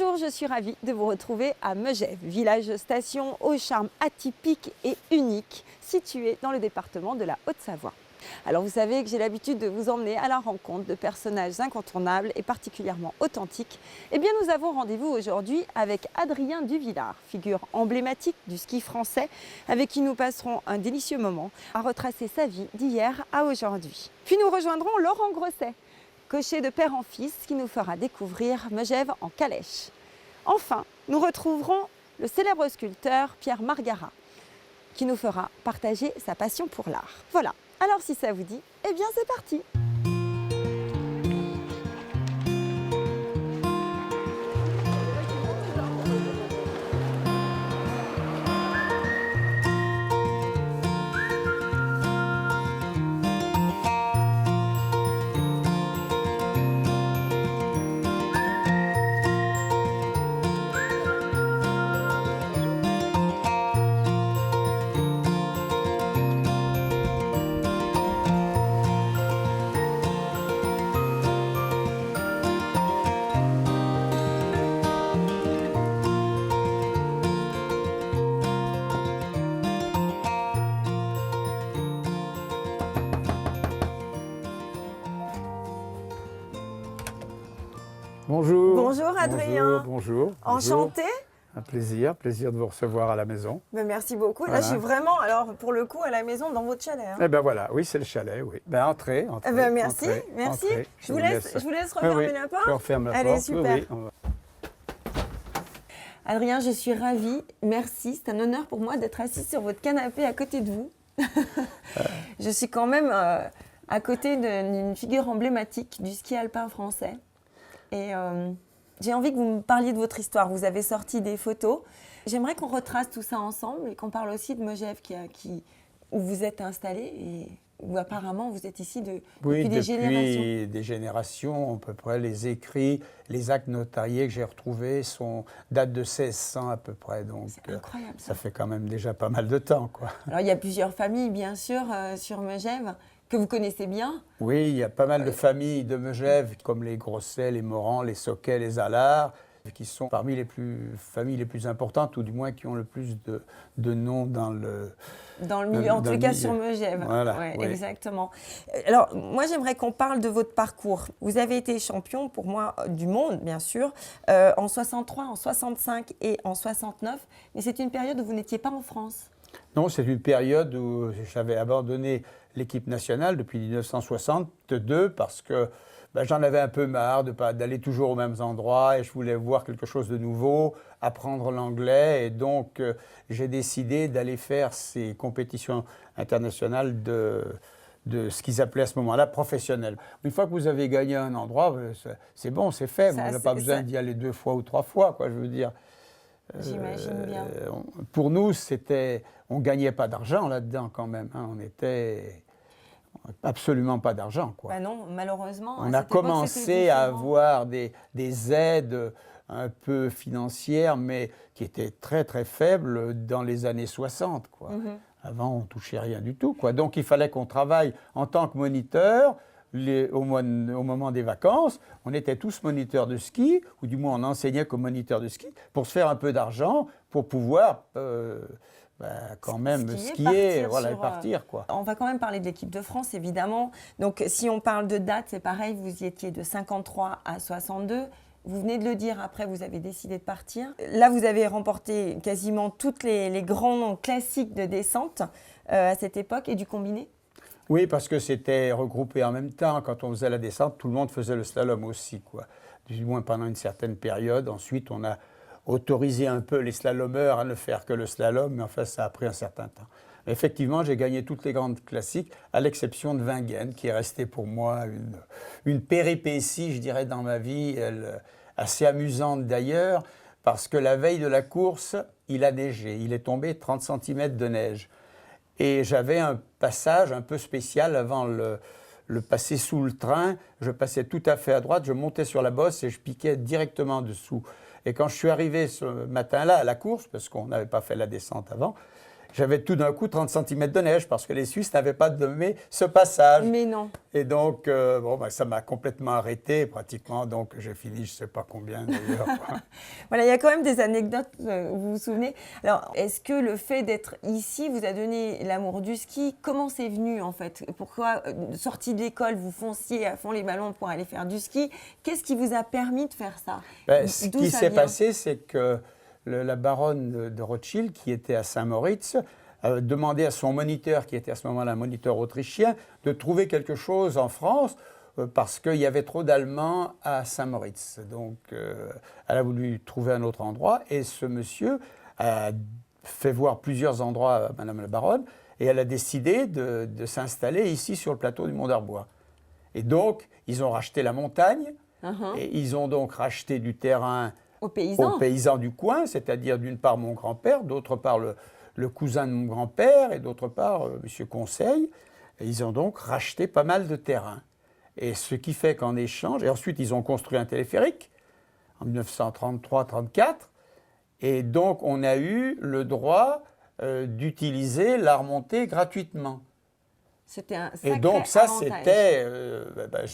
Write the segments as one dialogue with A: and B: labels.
A: Bonjour, je suis ravie de vous retrouver à Megève, village-station au charme atypique et unique, situé dans le département de la Haute-Savoie. Alors vous savez que j'ai l'habitude de vous emmener à la rencontre de personnages incontournables et particulièrement authentiques. Eh bien nous avons rendez-vous aujourd'hui avec Adrien Duvillard, figure emblématique du ski français, avec qui nous passerons un délicieux moment à retracer sa vie d'hier à aujourd'hui. Puis nous rejoindrons Laurent Grosset, cocher de père en fils, qui nous fera découvrir Megève en calèche. Enfin, nous retrouverons le célèbre sculpteur Pierre Margarat, qui nous fera partager sa passion pour l'art. Voilà, alors si ça vous dit, eh bien c'est parti!
B: Bonjour.
A: Bonjour Adrien.
B: Bonjour.
A: Enchanté.
B: Un plaisir de vous recevoir à la maison.
A: Ben, merci beaucoup.
B: Voilà.
A: Là, je suis vraiment, alors pour le coup, à la maison dans votre chalet. Hein.
B: Eh bien voilà, oui, c'est le chalet, oui. Ben entrez.
A: Eh ben, merci, merci.
B: Entrez.
A: Je vous laisse refermer la porte.
B: Je referme la
A: Allez,
B: porte.
A: super.
B: Oui, on va.
A: Adrien, je suis ravie. Merci. C'est un honneur pour moi d'être assise sur votre canapé à côté de vous. Je suis quand même à côté d'une figure emblématique du ski alpin français. Et j'ai envie que vous me parliez de votre histoire. Vous avez sorti des photos. J'aimerais qu'on retrace tout ça ensemble et qu'on parle aussi de Megève où vous êtes installé et où apparemment vous êtes ici depuis des générations.
B: Oui, des générations, à peu près. Les écrits, les actes notariés que j'ai retrouvés datent de 1600 à peu près. Donc
A: c'est incroyable.
B: Ça fait quand même déjà pas mal de temps, quoi.
A: Alors il y a plusieurs familles, bien sûr, sur Megève, que vous connaissez bien.
B: Oui, il y a pas mal de familles de Megève, comme les Grosset, les Morand, les Soquet, les Allard, qui sont parmi les familles les plus importantes, ou du moins qui ont le plus de noms dans le
A: milieu, en tout cas sur Megève.
B: Voilà,
A: ouais,
B: oui.
A: Exactement. Alors, moi, j'aimerais qu'on parle de votre parcours. Vous avez été champion, pour moi, du monde, bien sûr, en 63, en 65 et en 69, mais c'est une période où vous n'étiez pas en France.
B: Non, c'est une période où j'avais abandonné l'équipe nationale depuis 1962 parce que j'en avais un peu marre d'aller toujours aux mêmes endroits et je voulais voir quelque chose de nouveau, apprendre l'anglais et donc j'ai décidé d'aller faire ces compétitions internationales de ce qu'ils appelaient à ce moment-là professionnel. Une fois que vous avez gagné un endroit, c'est bon, c'est fait. On n'a pas besoin d'y aller 2 fois ou 3 fois, quoi, je veux dire.
A: J'imagine bien.
B: Pour nous, on ne gagnait pas d'argent là-dedans quand même. Hein. On était absolument pas d'argent, quoi.
A: Ben non, malheureusement.
B: On a commencé à avoir des aides un peu financières, mais qui étaient très très faibles dans les années 60, quoi. Avant, on ne touchait rien du tout, quoi. Donc, il fallait qu'on travaille en tant que moniteur. Au moment des vacances, on était tous moniteurs de ski, ou du moins on enseignait comme moniteur de ski, pour se faire un peu d'argent, pour pouvoir quand même skier, voilà, et partir, quoi.
A: On va quand même parler de l'équipe de France, évidemment. Donc si on parle de date, c'est pareil, vous y étiez de 53 à 62. Vous venez de le dire, après vous avez décidé de partir. Là, vous avez remporté quasiment toutes les grands classiques de descente à cette époque et du combiné.
B: Oui, parce que c'était regroupé en même temps. Quand on faisait la descente, tout le monde faisait le slalom aussi, quoi. Du moins pendant une certaine période. Ensuite, on a autorisé un peu les slalomeurs à ne faire que le slalom, mais enfin, ça a pris un certain temps. Effectivement, j'ai gagné toutes les grandes classiques, à l'exception de Wengen, qui est resté pour moi une péripétie, je dirais, dans ma vie, assez amusante d'ailleurs, parce que la veille de la course, il a neigé. Il est tombé 30 cm de neige. Et j'avais un passage un peu spécial avant le passer sous le train. Je passais tout à fait à droite, je montais sur la bosse et je piquais directement dessous. Et quand je suis arrivé ce matin-là à la course, parce qu'on n'avait pas fait la descente avant, j'avais tout d'un coup 30 cm de neige parce que les Suisses n'avaient pas donné ce passage.
A: Mais non.
B: Et donc, ça m'a complètement arrêté pratiquement. Donc, j'ai fini, je ne sais pas combien d'ailleurs.
A: Voilà, il y a quand même des anecdotes, vous vous souvenez. Alors, est-ce que le fait d'être ici vous a donné l'amour du ski? Comment c'est venu en fait? Pourquoi, sortie de l'école, vous fonciez à fond les ballons pour aller faire du ski? Qu'est-ce qui vous a permis de faire ça?
B: Ce qui s'est passé, c'est que la baronne de Rothschild, qui était à Saint-Moritz, a demandé à son moniteur, qui était à ce moment-là un moniteur autrichien, de trouver quelque chose en France parce qu'il y avait trop d'Allemands à Saint-Moritz. Donc, elle a voulu trouver un autre endroit et ce monsieur a fait voir plusieurs endroits à Madame la baronne et elle a décidé de s'installer ici sur le plateau du Mont d'Arbois. Et donc, ils ont racheté la montagne et ils ont donc racheté du terrain aux paysans du coin, c'est-à-dire d'une part mon grand-père, d'autre part le cousin de mon grand-père et d'autre part M. Conseil. Et ils ont donc racheté pas mal de terrain. Et ce qui fait qu'en échange, et ensuite ils ont construit un téléphérique en 1933-34, et donc on a eu le droit d'utiliser la remontée gratuitement.
A: C'était un sacré
B: et donc ça,
A: avantage.
B: c'était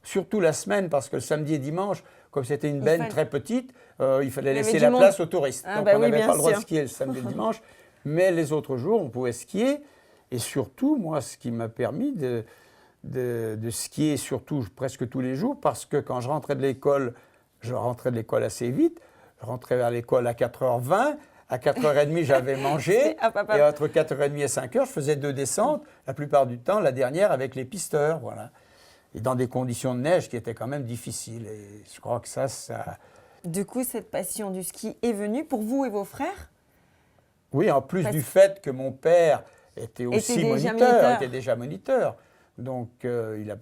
B: surtout la semaine, parce que le samedi et dimanche, comme c'était une benne très petite, il fallait laisser la place aux touristes. Donc on n'avait pas le droit de skier le samedi et le dimanche, mais les autres jours, on pouvait skier. Et surtout, moi, ce qui m'a permis de skier surtout presque tous les jours, parce que quand je rentrais de l'école assez vite, je rentrais vers l'école à 4h20, à 4h30, j'avais mangé, et entre 4h30 et 5h, je faisais 2 descentes, la plupart du temps, la dernière avec les pisteurs, voilà. Et dans des conditions de neige qui étaient quand même difficiles. Et je crois que ça...
A: Du coup, cette passion du ski est venue pour vous et vos frères?
B: Oui, en plus du fait que mon père était déjà moniteur. Donc, il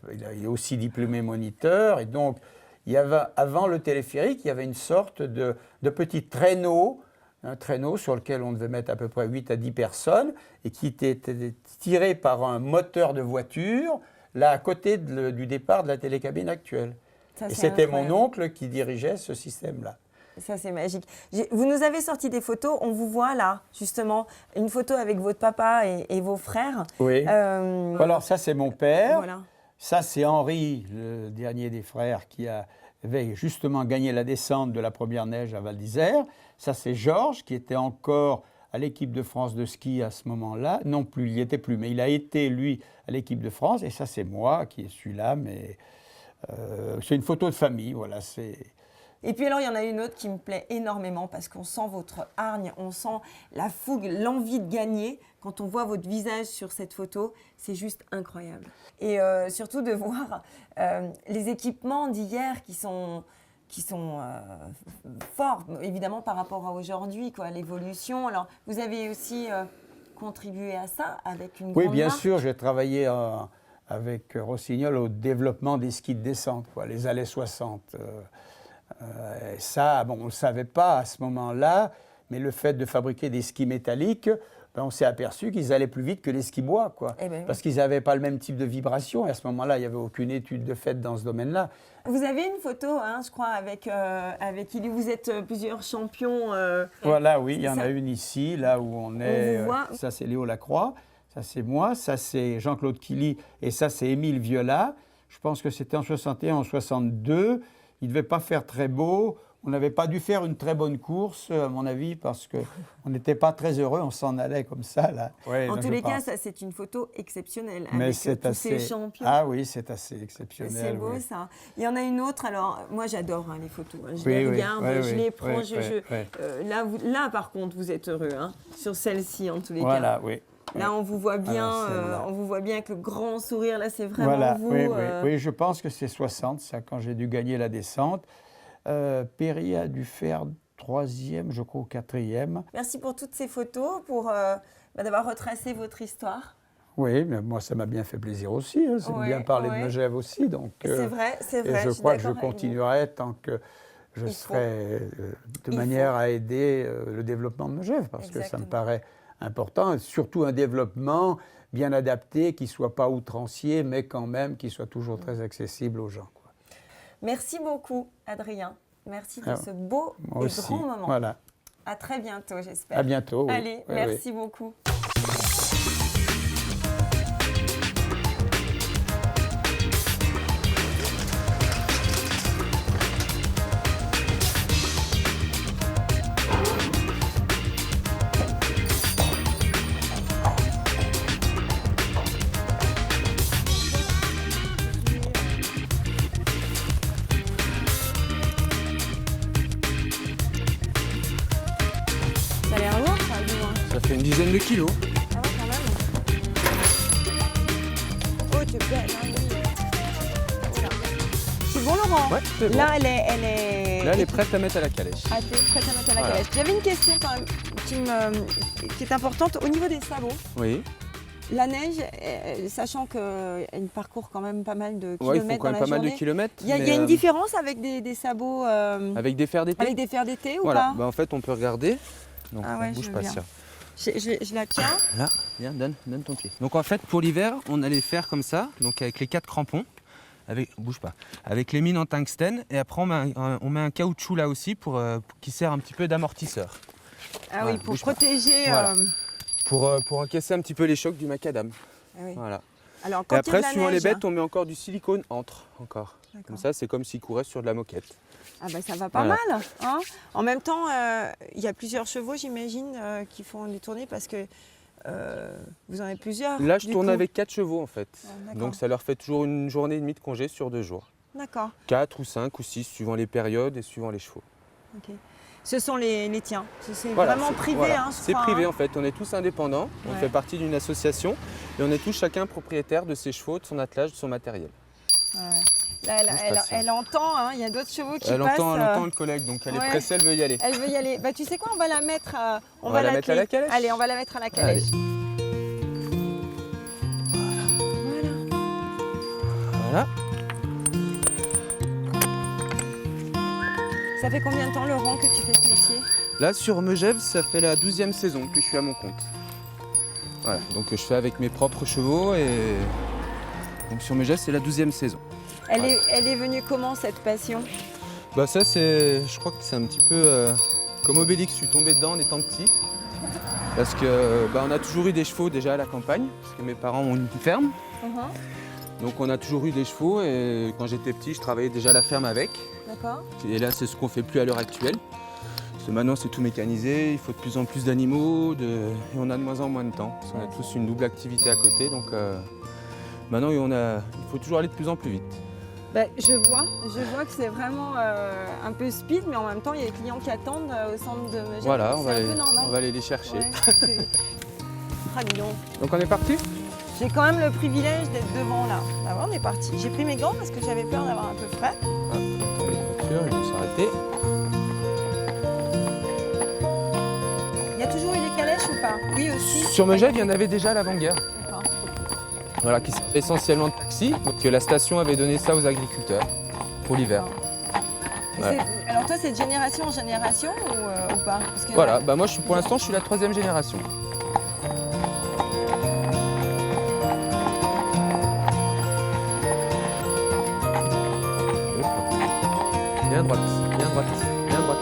B: est aussi diplômé moniteur. Et donc, il y avait, avant le téléphérique, il y avait une sorte de petit traîneau, un traîneau sur lequel on devait mettre à peu près 8 à 10 personnes et qui était tiré par un moteur de voiture, là, à côté du départ de la télécabine actuelle.
A: Ça,
B: et c'était mon oncle qui dirigeait ce système-là.
A: Ça, c'est magique. Vous nous avez sorti des photos. On vous voit là, justement, une photo avec votre papa et vos frères.
B: Oui. Alors, ça, c'est mon père.
A: Voilà.
B: Ça, c'est Henri, le dernier des frères, qui avait justement gagné la descente de la première neige à Val d'Isère. Ça, c'est Georges, qui était encore à l'équipe de France de ski à ce moment-là. Non plus, il n'y était plus, mais il a été, lui, à l'équipe de France. Et ça, c'est moi qui suis là, mais c'est une photo de famille, voilà.
A: Et puis alors, il y en a une autre qui me plaît énormément parce qu'on sent votre hargne, on sent la fougue, l'envie de gagner. Quand on voit votre visage sur cette photo, c'est juste incroyable. Et surtout de voir les équipements d'hier qui sont forts, évidemment, par rapport à aujourd'hui, l'évolution. Alors, vous avez aussi contribué à ça avec une grande marque.
B: Oui, bien sûr, j'ai travaillé avec Rossignol au développement des skis de descente, les allées 60. Ça, on ne le savait pas à ce moment-là, mais le fait de fabriquer des skis métalliques, on s'est aperçu qu'ils allaient plus vite que les skis bois, parce qu'ils n'avaient pas le même type de vibration. Et à ce moment-là, il n'y avait aucune étude de fait dans ce domaine-là.
A: Vous avez une photo, je crois, avec qui vous êtes plusieurs champions.
B: Voilà, oui, il y en a une ici, là où on est.
A: On vous voit.
B: Ça, c'est Léo Lacroix, ça, c'est moi, ça, c'est Jean-Claude Killy, et ça, c'est Émile Viola. Je pense que c'était en 61, en 62. Il ne devait pas faire très beau. On n'avait pas dû faire une très bonne course, à mon avis, parce qu'on n'était pas très heureux. On s'en allait comme ça, là. Ouais,
A: en tous les cas, ça, c'est une photo exceptionnelle.
B: Mais
A: avec
B: c'est
A: tous ces champions.
B: Ah oui, c'est assez exceptionnel.
A: C'est beau, ça. Il y en a une autre. Alors, moi, j'adore les photos. Je
B: les
A: regarde, je les prends.
B: Là,
A: par contre, vous êtes heureux. Sur celle-ci, en tous les cas.
B: Voilà, oui.
A: Là, on vous voit bien, on vous voit bien avec le grand sourire. Là, c'est vraiment vous.
B: Oui, je pense que c'est 60, ça, quand j'ai dû gagner la descente. Perry a dû faire 3e, je crois, ou 4e.
A: Merci pour toutes ces photos, pour d'avoir retracé votre histoire.
B: Oui, mais moi, ça m'a bien fait plaisir aussi. C'est bien parler de Megève aussi.
A: C'est vrai.
B: Et je crois que je continuerai tant que je serai de manière à aider le développement de Megève, parce que ça me paraît important, surtout un développement bien adapté, qui ne soit pas outrancier, mais quand même qui soit toujours très accessible aux gens.
A: Merci beaucoup, Adrien. Merci de ce beau et grand moment.
B: Voilà.
A: À très bientôt, j'espère.
B: À bientôt.
A: Allez, merci beaucoup.
C: fait une dizaine de kilos.
A: Ah ouais, quand même. Oh, tu es belle, hein, oui. Voilà. C'est bon, Laurent?
C: Ouais, c'est bon.
A: Là, elle est...
C: Là, elle est prête à mettre à la calèche.
A: Ah, t'es prête à mettre à la
C: Voilà.
A: calèche. J'avais une question quand même qui est importante au niveau des sabots.
C: Oui.
A: La neige, sachant qu'elle parcourt quand même pas mal de
C: Ouais, ils
A: kilomètres
C: font quand
A: dans
C: même
A: la
C: pas mal de
A: journée.
C: kilomètres.
A: Il y a
C: mais,
A: une différence avec des sabots
C: avec des fers d'été.
A: avec des fers d'été ou
C: Voilà.
A: pas?
C: Bah, en fait, on peut regarder. Donc,
A: Ah ouais,
C: on bouge
A: je veux
C: pas
A: bien.
C: ça.
A: Je la tiens.
C: Là, viens, donne ton pied. Donc en fait, pour l'hiver, on a les fers comme ça, donc avec les 4 crampons, bouge pas, avec les mines en tungstène, et après on met un caoutchouc là aussi pour qui sert un petit peu d'amortisseur,
A: Ah
C: Voilà,
A: oui, pour
C: bouge pas.
A: protéger.
C: Voilà. pour encaisser un petit peu les chocs du macadam.
A: Ah oui.
C: Voilà.
A: Alors,
C: Et
A: quand il y a
C: après,
A: de la
C: suivant les
A: neige,
C: bêtes, on met encore du silicone encore.
A: D'accord.
C: Comme ça, c'est comme s'ils couraient sur de la moquette.
A: Ah bah ça va pas
C: Voilà.
A: mal. Hein. En même temps, il y a plusieurs chevaux, j'imagine, qui font des tournées parce que vous en avez plusieurs.
C: Là, je
A: du
C: tourne
A: coup.
C: avec 4 chevaux en fait.
A: Ah, d'accord.
C: Donc ça leur fait toujours une journée et demie de congé sur 2 jours.
A: D'accord.
C: 4 ou 5 ou 6 suivant les périodes et suivant les chevaux.
A: Ok. Ce sont les tiens. C'est
C: Voilà,
A: vraiment
C: c'est-
A: privé,
C: voilà.
A: hein, je
C: C'est
A: crois,
C: privé
A: hein.
C: en fait, on est tous indépendants, on
A: Ouais.
C: fait partie d'une association et on est tous chacun propriétaire de ses chevaux, de son attelage, de son matériel.
A: Ouais. Là,
C: Bouge pas,
A: elle entend, hein, il y a d'autres chevaux qui
C: Elle
A: passent.
C: entend le collègue, donc elle
A: ouais.
C: est pressée, elle veut y aller.
A: Elle veut y aller. Bah tu sais quoi, on va la mettre,
C: On va la mettre à la calèche.
A: Allez, on va la mettre à la calèche.
C: Voilà.
A: Ça fait combien de temps, Laurent, que tu fais ce métier?
C: Là sur Megève, ça fait la 12e saison que je suis à mon compte. Voilà, donc je fais avec mes propres chevaux et donc sur Megève, c'est la 12e saison.
A: Elle est venue comment, cette passion?
C: Bah ça c'est, je crois que c'est un petit peu comme Obélix, je suis tombé dedans en étant petit. Parce que on a toujours eu des chevaux déjà à la campagne, parce que mes parents ont une ferme. Donc on a toujours eu des chevaux et quand j'étais petit, je travaillais déjà à la ferme avec.
A: D'accord.
C: Et là, c'est ce qu'on fait plus à l'heure actuelle. Parce que maintenant, c'est tout mécanisé, il faut de plus en plus d'animaux et on a de moins en moins de temps. Parce qu'on a tous une double activité à côté. Donc maintenant, il faut toujours aller de plus en plus vite.
A: Bah, je vois que c'est vraiment un peu speed, mais en même temps, il y a des clients qui attendent au centre de Megève.
C: Voilà, on
A: C'est
C: va,
A: un peu normal.
C: on va aller les chercher.
A: Ouais, ah, dis donc.
C: Donc on est parti?
A: J'ai quand même le privilège d'être devant là. Ah ouais, on est parti. J'ai pris mes gants parce que j'avais peur d'avoir un peu frais.
C: Attends, les voitures, ils vont s'arrêter.
A: Il y a toujours eu des calèches ou pas? Oui aussi.
C: Sur Megève, il y en avait déjà à l'avant-guerre.
A: D'accord.
C: Voilà, qui servent essentiellement de taxi. Donc la station avait donné ça aux agriculteurs pour l'hiver.
A: Et
C: Ouais.
A: alors toi, c'est de génération en génération ou pas? Parce que
C: Voilà, moi pour l'instant, je suis la 3e génération. Bien à droite, bien à droite, bien à droite.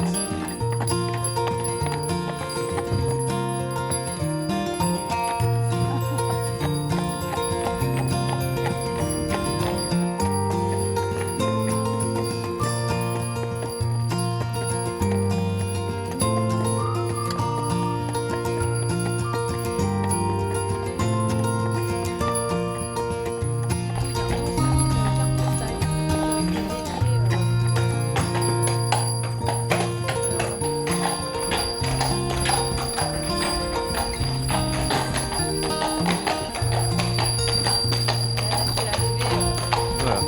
C: Voilà.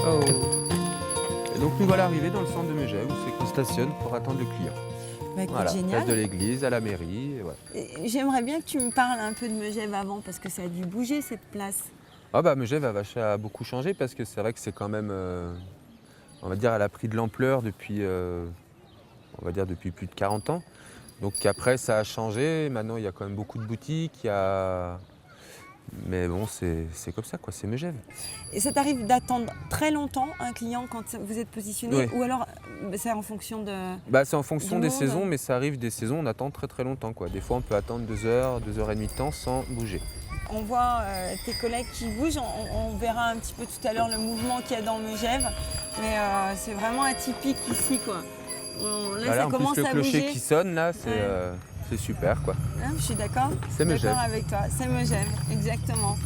C: Oh. Et donc nous voilà arrivés dans le centre de Megève où c'est qu'on stationne pour attendre le client.
A: Bah, écoute,
C: Voilà,
A: génial.
C: place de l'église, à la mairie. Et voilà.
A: Et j'aimerais bien que tu me parles un peu de Megève avant parce que ça a dû bouger cette place.
C: Ah bah Megève a beaucoup changé parce que c'est vrai que c'est quand même, on va dire, elle a pris de l'ampleur depuis, on va dire depuis plus de 40 ans. Donc après ça a changé, maintenant il y a quand même beaucoup de boutiques, mais bon c'est comme ça quoi, c'est Megève.
A: Et ça t'arrive d'attendre très longtemps un client quand vous êtes positionné
C: Oui.
A: ou alors c'est en fonction de...
C: Bah c'est en fonction
A: Du
C: des
A: monde.
C: saisons, mais ça arrive des saisons, on attend très très longtemps quoi. Des fois on peut attendre 2 heures, 2 heures et demie de temps sans bouger.
A: On voit tes collègues qui bougent, on verra un petit peu tout à l'heure le mouvement qu'il y a dans Megève, mais c'est vraiment atypique ici quoi. Là
C: Voilà,
A: ça
C: en
A: commence
C: plus le
A: à
C: clocher
A: bouger.
C: qui sonne là, c'est
A: Ouais.
C: c'est super quoi.
A: Hein, je suis d'accord.
C: C'est Megève.
A: D'accord avec toi, c'est Megève, exactement.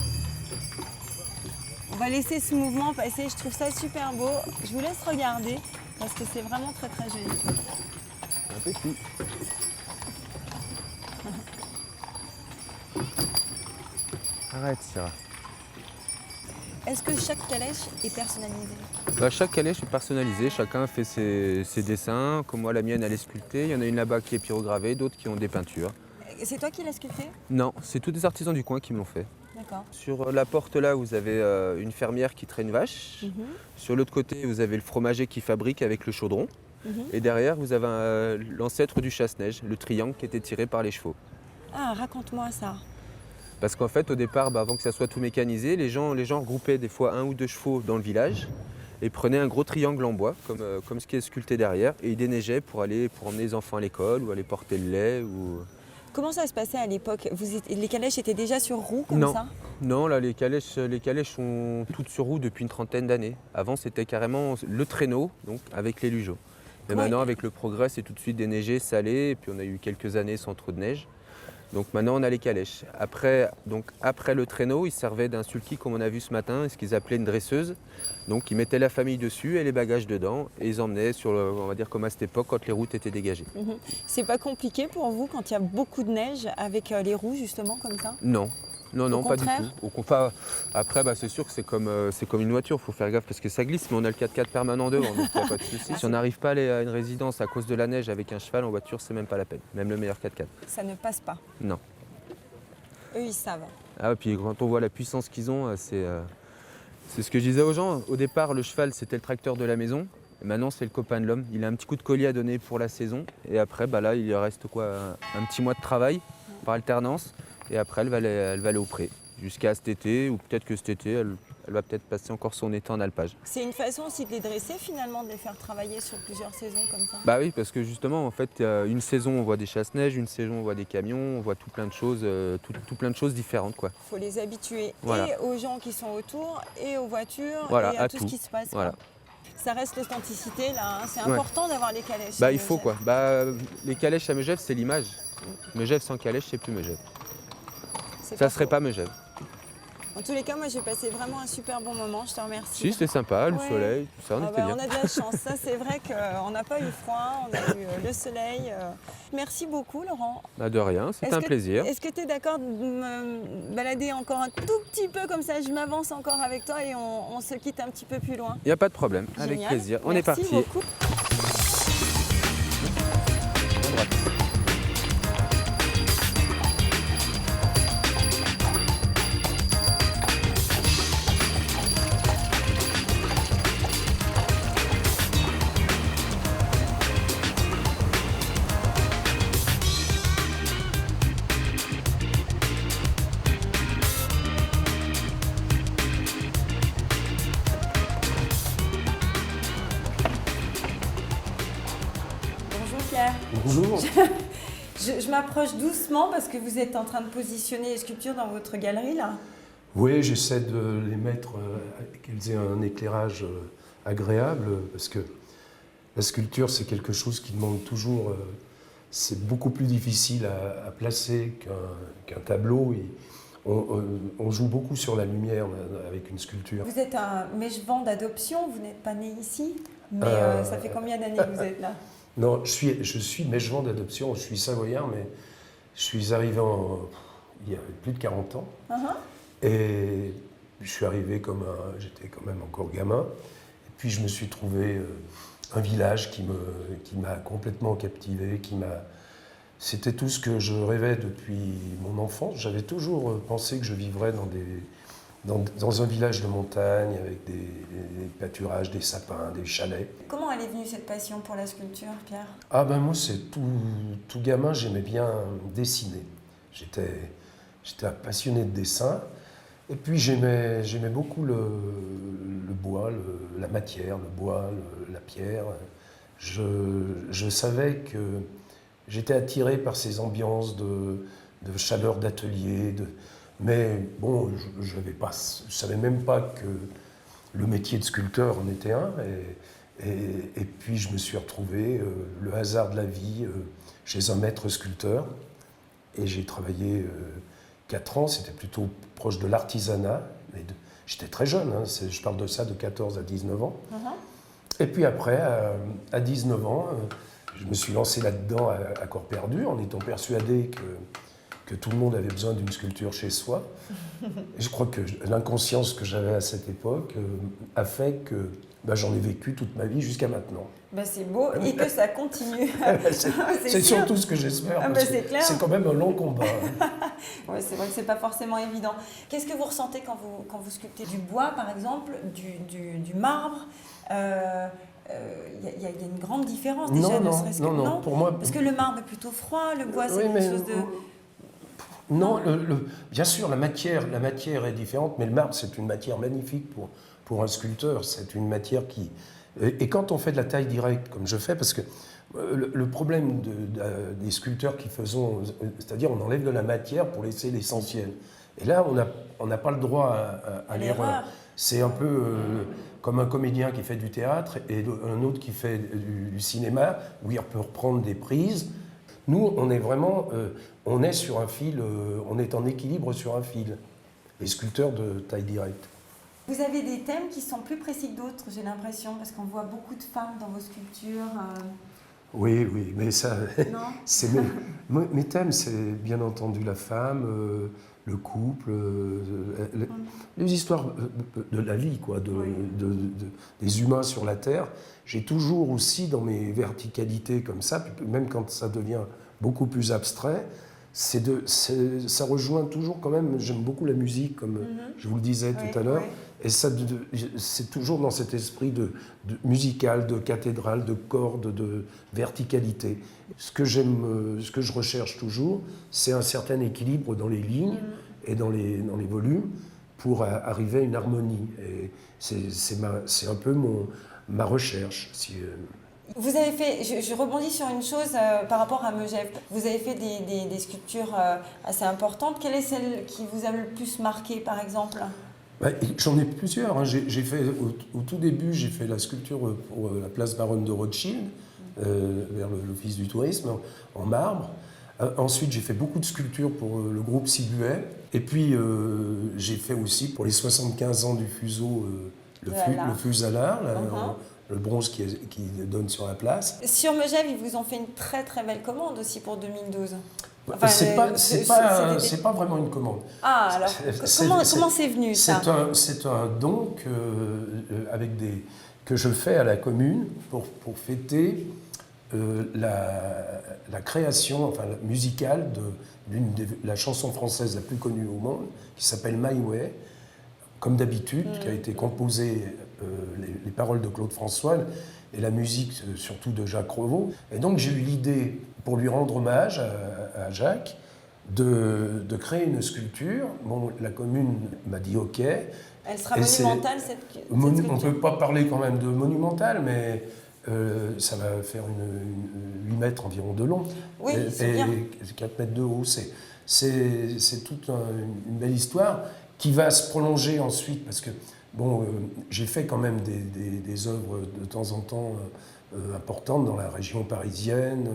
A: On va laisser ce mouvement passer, je trouve ça super beau. Je vous laisse regarder parce que c'est vraiment très très joli.
C: Un petit. Arrête, Syrah.
A: Est-ce que chaque calèche est personnalisée?
C: Bah, chaque calèche est personnalisée, chacun fait ses dessins. Comme moi, la mienne, elle est sculptée. Il y en a une là-bas qui est pyrogravée, d'autres qui ont des peintures.
A: C'est toi qui l'as sculpté?
C: Non, c'est tous des artisans du coin qui me l'ont fait.
A: D'accord.
C: Sur la porte là, vous avez une fermière qui traîne une vache. Sur l'autre côté, vous avez le fromager qui fabrique avec le chaudron. Et derrière, vous avez l'ancêtre du chasse-neige, le triangle qui était tiré par les chevaux.
A: Ah, raconte-moi ça.
C: Parce qu'en fait, au départ, avant que ça soit tout mécanisé, les gens regroupaient des fois 1 ou 2 chevaux dans le village et prenaient un gros triangle en bois, comme ce qui est sculpté derrière, et ils déneigeaient pour emmener les enfants à l'école ou aller porter le lait.
A: Comment ça se passait à l'époque? Les calèches étaient déjà sur roues comme
C: Non.
A: ça?
C: Non, là, les calèches sont toutes sur roue depuis une trentaine d'années. Avant, c'était carrément le traîneau, donc avec les lugeaux. Mais maintenant, avec le progrès, c'est tout de suite déneigé, salé, et puis on a eu quelques années sans trop de neige. Donc maintenant, on a les calèches. Après le traîneau, ils servaient d'un sulky, comme on a vu ce matin, ce qu'ils appelaient une dresseuse. Donc ils mettaient la famille dessus et les bagages dedans, et ils emmenaient on va dire comme à cette époque, quand les routes étaient dégagées.
A: C'est pas compliqué pour vous quand il y a beaucoup de neige avec les roues justement comme ça?
C: Non. Non, pas du
A: contraire.
C: tout. Après, c'est sûr que c'est comme une voiture, il faut faire gaffe parce que ça glisse, mais on a le 4x4 permanent devant, donc il n'y a pas de souci. Si on n'arrive pas à aller à une résidence à cause de la neige avec un cheval en voiture, c'est même pas la peine, même le meilleur 4x4.
A: Ça ne passe pas.
C: Non.
A: Eux, ils savent.
C: Ah, et puis quand on voit la puissance qu'ils ont, c'est ce que je disais aux gens. Au départ, le cheval, c'était le tracteur de la maison. Et maintenant, c'est le copain de l'homme. Il a un petit coup de collier à donner pour la saison. Et après, là, il lui reste un petit mois de travail par alternance. Et après, elle va aller au pré jusqu'à cet été, ou peut-être que cet été, elle va peut-être passer encore son été en alpage.
A: C'est une façon aussi de les dresser finalement, de les faire travailler sur plusieurs saisons comme ça?
C: Bah oui, parce que justement, en fait, une saison, on voit des chasse-neige, une saison, on voit des camions, on voit tout plein de choses, tout plein de choses différentes, quoi.
A: Il faut les habituer
C: Voilà.
A: et aux gens qui sont autour, et aux voitures,
C: Voilà,
A: et à
C: à
A: tout
C: tout.
A: ce qui se passe.
C: Voilà.
A: Quoi. Ça reste l'authenticité là, hein. C'est important d'avoir les calèches.
C: Bah il faut quoi. Les calèches à Megève, c'est l'image. Megève sans calèche, c'est plus Megève. Ça serait pas Megève.
A: En tous les cas, moi j'ai passé vraiment un super bon moment, je te remercie.
C: Si, c'était sympa, le soleil, tout ça, on était bien.
A: On a de la chance, ça c'est vrai qu'on n'a pas eu froid, on a eu le soleil. Merci beaucoup Laurent.
C: Bah, de rien, c'était un plaisir.
A: Est-ce que tu es d'accord de me balader encore un tout petit peu comme ça, je m'avance encore avec toi et on se quitte un petit peu plus loin?
C: Il n'y a pas de problème, avec
A: Génial.
C: plaisir. On est parti.
A: Merci beaucoup. Bonjour Pierre.
D: Bonjour.
A: Je m'approche doucement parce que vous êtes en train de positionner les sculptures dans votre galerie là.
D: Oui, j'essaie de les mettre, qu'elles aient un éclairage agréable, parce que la sculpture, c'est quelque chose qui demande toujours... c'est beaucoup plus difficile à placer qu'un tableau. On joue beaucoup sur la lumière avec une sculpture.
A: Vous êtes un mèche-vent d'adoption, vous n'êtes pas né ici, mais ça fait combien d'années que vous êtes là?
D: Non, je suis mèche-vent d'adoption, je suis savoyard, mais je suis arrivé il y a plus de 40 ans. Et je suis arrivé j'étais quand même encore gamin. Et puis je me suis trouvé un village qui m'a complètement captivé, C'était tout ce que je rêvais depuis mon enfance. J'avais toujours pensé que je vivrais dans un village de montagne avec des pâturages, des sapins, des chalets.
A: Comment elle est venue cette passion pour la sculpture, Pierre?
D: Ah ben moi, c'est tout gamin, j'aimais bien dessiner. J'étais un passionné de dessin. Et puis j'aimais beaucoup le bois, la matière, le bois, la pierre. Je savais que j'étais attiré par ces ambiances de chaleur d'atelier. Mais bon, je ne savais même pas que le métier de sculpteur en était un. Et puis je me suis retrouvé, le hasard de la vie, chez un maître sculpteur. Et j'ai travaillé 4 ans, c'était plutôt proche de l'artisanat. J'étais très jeune, hein, je parle de ça de 14 à 19 ans. Et puis après, à 19 ans, je me suis lancé là-dedans à corps perdu en étant persuadé que tout le monde avait besoin d'une sculpture chez soi. Et je crois que l'inconscience que j'avais à cette époque a fait que j'en ai vécu toute ma vie jusqu'à maintenant.
A: C'est beau et que ça continue.
D: C'est surtout ce que j'espère.
A: C'est clair.
D: C'est quand même un long combat.
A: Ouais, c'est vrai que c'est pas forcément évident. Qu'est-ce que vous ressentez quand vous sculptez du bois, par exemple, du marbre y a une grande différence déjà, ne serait-ce que
D: non, pour moi.
A: Parce que le marbre est plutôt froid, le bois c'est quelque chose de.
D: Non, bien sûr, la matière est différente, mais le marbre, c'est une matière magnifique pour un sculpteur. C'est une matière qui... Et quand on fait de la taille directe, comme je fais, parce que le problème des sculpteurs qui faisons, c'est-à-dire on enlève de la matière pour laisser l'essentiel. Et là, on n'a pas le droit à l'erreur. C'est un peu comme un comédien qui fait du théâtre et un autre qui fait du cinéma, où il peut reprendre des prises. Nous, on est vraiment, on est sur un fil, on est en équilibre sur un fil, les sculpteurs de taille directe.
A: Vous avez des thèmes qui sont plus précis que d'autres, j'ai l'impression, parce qu'on voit beaucoup de femmes dans vos sculptures.
D: Oui, mais ça, c'est mes thèmes, c'est bien entendu la femme, le couple, les histoires de la vie, quoi, des humains sur la Terre. J'ai toujours aussi, dans mes verticalités comme ça, même quand ça devient beaucoup plus abstrait, ça rejoint toujours quand même, j'aime beaucoup la musique, comme je vous le disais tout à l'heure, et c'est toujours dans cet esprit de musical, de cathédrale, de cordes, de verticalité. Ce que je recherche toujours, c'est un certain équilibre dans les lignes et dans les volumes pour arriver à une harmonie. Et c'est un peu ma recherche.
A: Vous avez fait, je rebondis sur une chose par rapport à Megève. Vous avez fait des sculptures assez importantes. Quelle est celle qui vous a le plus marqué, par exemple ?
D: J'en ai plusieurs. Hein. J'ai fait, au tout début, j'ai fait la sculpture pour la place Baronne de Rothschild, vers l'Office du tourisme, en marbre. Ensuite, j'ai fait beaucoup de sculptures pour le groupe Sibuet. Et puis, j'ai fait aussi pour les 75 ans du fuseau, le Fusala, le bronze qui donne sur la place.
A: Sur Megève, ils vous ont fait une très très belle commande aussi pour 2012.
D: Enfin, c'est pas vraiment une commande.
A: Ah, alors, comment c'est venu ça ?
D: C'est un don que je fais à la commune pour fêter la création musicale de la chanson française la plus connue au monde, qui s'appelle My Way, comme d'habitude, qui a été composée, les paroles de Claude François et la musique surtout de Jacques Revaux. Et donc j'ai eu l'idée, pour lui rendre hommage à Jacques, de créer une sculpture. Bon, la commune m'a dit OK.
A: Elle sera monumentale, cette sculpture ?
D: On ne peut pas parler quand même de monumentale, mais ça va faire 8 mètres environ de long.
A: Oui, c'est bien.
D: 4 mètres de haut. C'est toute une belle histoire qui va se prolonger ensuite, parce que j'ai fait quand même des œuvres de temps en temps importantes dans la région parisienne.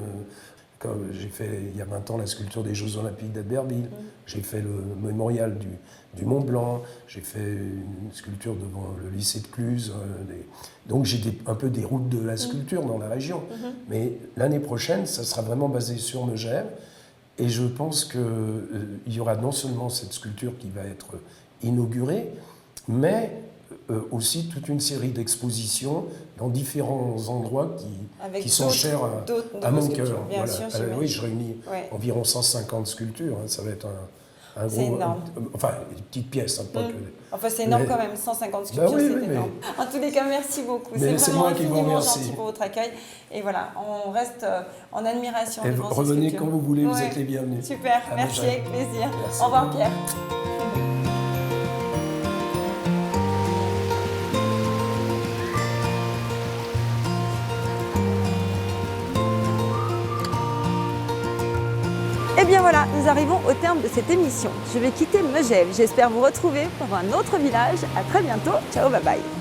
D: J'ai fait il y a 20 ans la sculpture des Jeux Olympiques d'Albertville, j'ai fait le mémorial du Mont Blanc, j'ai fait une sculpture devant le lycée de Cluse. Donc j'ai un peu des routes de la sculpture dans la région. Mais l'année prochaine, ça sera vraiment basé sur Megève. Et je pense qu'il y aura non seulement cette sculpture qui va être inaugurée, mais aussi toute une série d'expositions dans différents endroits qui sont chers à mon cœur. Voilà. Oui, je réunis environ 150 sculptures. Hein. Ça va être un gros...
A: C'est énorme.
D: Enfin, une petite pièce. Pas que...
A: Enfin, c'est énorme quand même, 150 sculptures, c'est énorme. En tous les cas, merci beaucoup. C'est vraiment infiniment gentil pour votre accueil. Et voilà, on reste en admiration devant ces sculptures.
D: Revenez quand vous voulez, vous êtes les bienvenus.
A: Super, merci, avec plaisir. Au revoir Pierre. Et bien voilà, nous arrivons au terme de cette émission. Je vais quitter Megève. J'espère vous retrouver pour un autre village. À très bientôt. Ciao, bye bye.